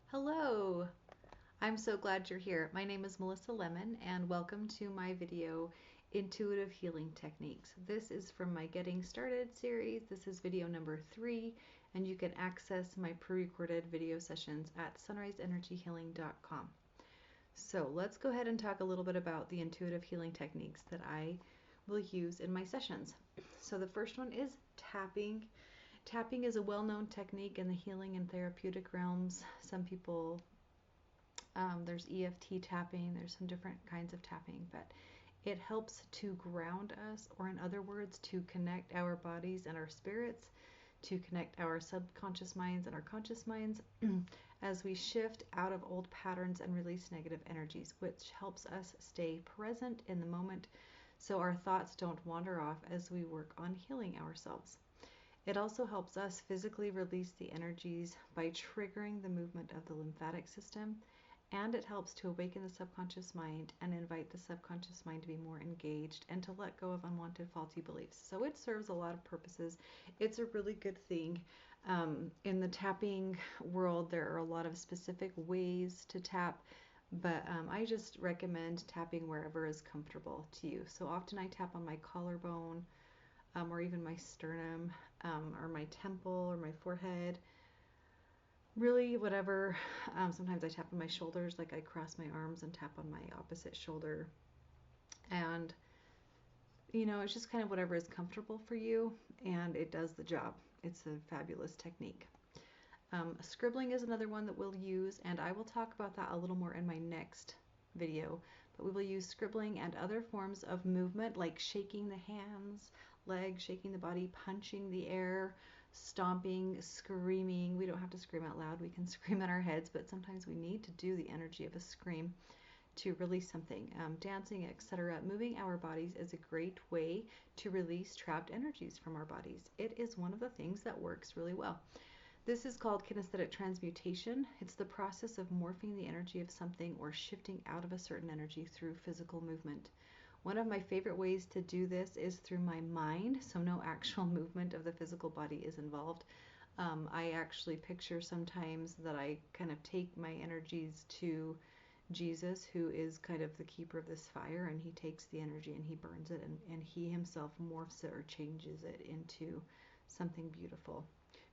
Hello! I'm so glad you're here. My name is Melissa Lemon and welcome to my video, Intuitive Healing Techniques. This is from my Getting Started series. This is video number 3 and you can access my pre-recorded video sessions at sunriseenergyhealing.com. So let's go ahead and talk a little bit about the intuitive healing techniques that I will use in my sessions. So the first one is tapping. Tapping is a well-known technique in the healing and therapeutic realms. Some people, there's EFT tapping, there's some different kinds of tapping, but it helps to ground us, or in other words, to connect our bodies and our spirits, to connect our subconscious minds and our conscious minds as we shift out of old patterns and release negative energies, which helps us stay present in the moment so our thoughts don't wander off as we work on healing ourselves. It also helps us physically release the energies by triggering the movement of the lymphatic system, and it helps to awaken the subconscious mind and invite the subconscious mind to be more engaged and to let go of unwanted faulty beliefs. So it serves a lot of purposes. It's a really good thing. In the tapping world, there are a lot of specific ways to tap, but I just recommend tapping wherever is comfortable to you. So often I tap on my collarbone, or even my sternum, or my temple, or my forehead. Really, whatever. Sometimes I tap on my shoulders, like I cross my arms and tap on my opposite shoulder. And, it's just kind of whatever is comfortable for you, and it does the job. It's a fabulous technique. Scribbling is another one that we'll use, and I will talk about that a little more in my next video. But we will use scribbling and other forms of movement, like shaking the hands, legs, shaking the body, punching the air, stomping, screaming. We don't have to scream out loud. We can scream in our heads, but sometimes we need to do the energy of a scream to release something. Dancing, etc. Moving our bodies is a great way to release trapped energies from our bodies. It is one of the things that works really well. This is called kinesthetic transmutation. It's the process of morphing the energy of something or shifting out of a certain energy through physical movement. One of my favorite ways to do this is through my mind, so no actual movement of the physical body is involved. I actually picture sometimes that I kind of take my energies to Jesus, who is kind of the keeper of this fire, and he takes the energy and he burns it, and he himself morphs it or changes it into something beautiful.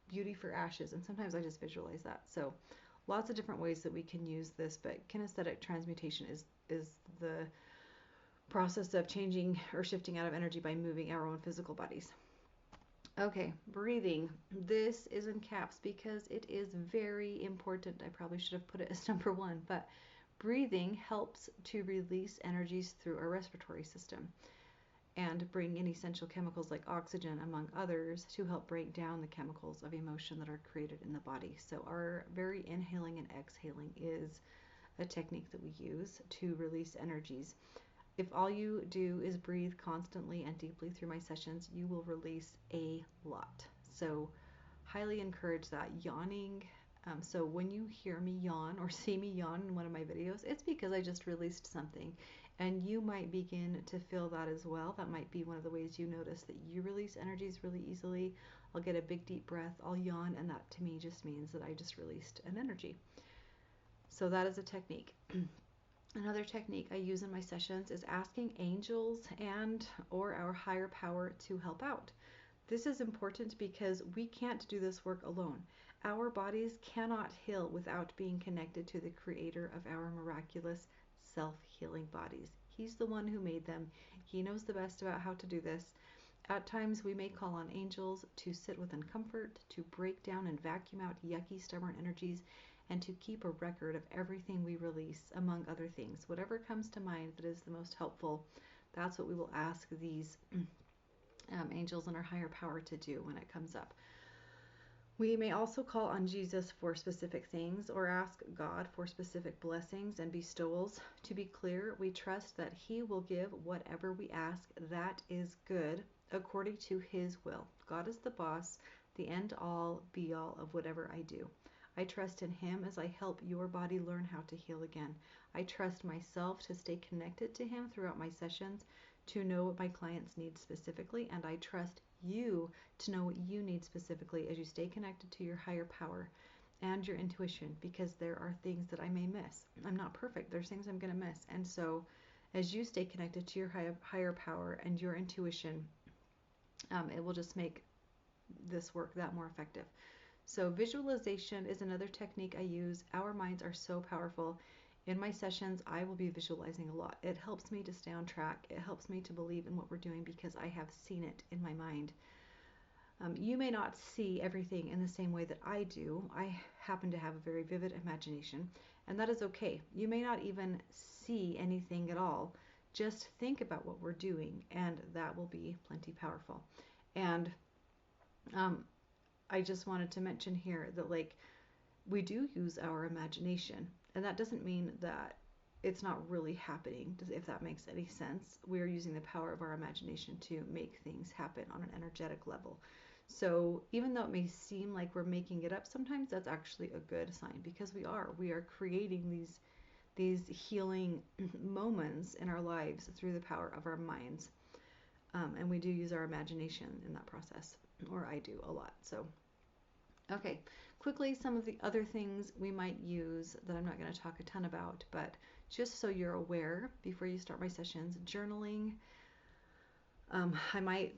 Beauty for ashes, and sometimes I just visualize that. So lots of different ways that we can use this, but kinesthetic transmutation is the process of changing or shifting out of energy by moving our own physical bodies. Okay, breathing. This is in caps because it is very important. I probably should have put it as number 1, but breathing helps to release energies through our respiratory system and bring in essential chemicals like oxygen, among others, to help break down the chemicals of emotion that are created in the body. So our very inhaling and exhaling is a technique that we use to release energies. If all you do is breathe constantly and deeply through my sessions, you will release a lot. So highly encourage that. Yawning. So when you hear me yawn or see me yawn in one of my videos, it's because I just released something, and you might begin to feel that as well. That might be one of the ways you notice that you release energies really easily. I'll get a big deep breath, I'll yawn, and that to me just means that I just released an energy. So that is a technique. Another technique I use in my sessions is asking angels and or our higher power to help out. This is important because we can't do this work alone. Our bodies cannot heal without being connected to the creator of our miraculous self-healing bodies. He's the one who made them. He knows the best about how to do this. At times we may call on angels to sit within comfort, to break down and vacuum out yucky, stubborn energies, and to keep a record of everything we release, among other things. Whatever comes to mind that is the most helpful, that's what we will ask these angels and our higher power to do when it comes up. We may also call on Jesus for specific things or ask God for specific blessings and bestowals. To be clear, we trust that He will give whatever we ask that is good according to His will. God is the boss, the end all, be all of whatever I do. I trust in Him as I help your body learn how to heal again. I trust myself to stay connected to Him throughout my sessions, to know what my clients need specifically, and I trust you to know what you need specifically as you stay connected to your higher power and your intuition, because there are things that I may miss. I'm not perfect. There's things I'm going to miss. And so as you stay connected to your higher power and your intuition, it will just make this work that more effective. So visualization is another technique I use. Our minds are so powerful. In my sessions, I will be visualizing a lot. It helps me to stay on track. It helps me to believe in what we're doing because I have seen it in my mind. You may not see everything in the same way that I do. I happen to have a very vivid imagination, and that is okay. You may not even see anything at all. Just think about what we're doing, and that will be plenty powerful. And I just wanted to mention here that, like, we do use our imagination, and that doesn't mean that it's not really happening, if that makes any sense. We're using the power of our imagination to make things happen on an energetic level. So even though it may seem like we're making it up, sometimes that's actually a good sign, because we are creating these healing moments in our lives through the power of our minds. And we do use our imagination in that process, or I do a lot. So okay, quickly, some of the other things we might use that I'm not going to talk a ton about, but just so you're aware before you start my sessions: journaling. I might,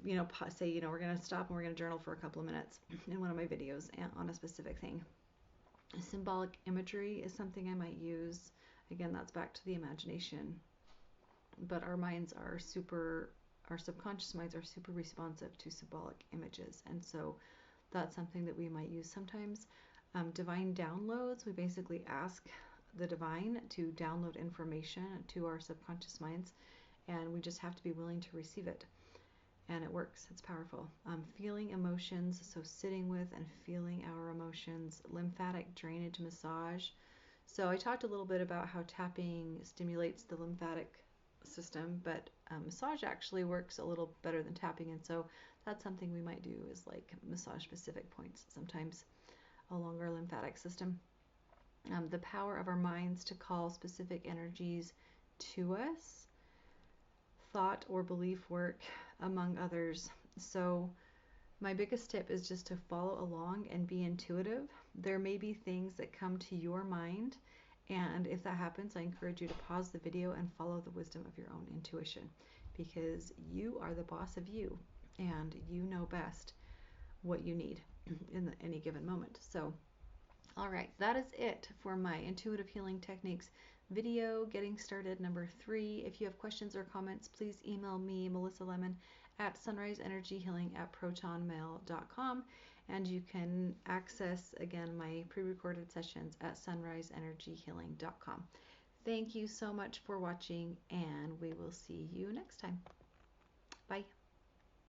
say, we're going to stop and we're going to journal for a couple of minutes in one of my videos on a specific thing. Symbolic imagery is something I might use. Again, that's back to the imagination. But our subconscious minds are super responsive to symbolic images. And so that's something that we might use sometimes. Divine downloads, we basically ask the divine to download information to our subconscious minds, and we just have to be willing to receive it. And it works. It's powerful. Feeling emotions, so sitting with and feeling our emotions. Lymphatic drainage massage. So I talked a little bit about how tapping stimulates the lymphatic system, but massage actually works a little better than tapping, and so that's something we might do, is like massage specific points sometimes along our lymphatic system. The power of our minds to call specific energies to us. Thought or belief work, among others. So my biggest tip is just to follow along and be intuitive. There may be things that come to your mind, and if that happens, I encourage you to pause the video and follow the wisdom of your own intuition, because you are the boss of you, and you know best what you need in any given moment. So, all right, that is it for my intuitive healing techniques video, getting started number 3. If you have questions or comments, please email me, Melissa Lemon, at sunriseenergyhealing@protonmail.com, and you can access, again, my pre-recorded sessions at sunriseenergyhealing.com. Thank you so much for watching, and we will see you next time. Bye.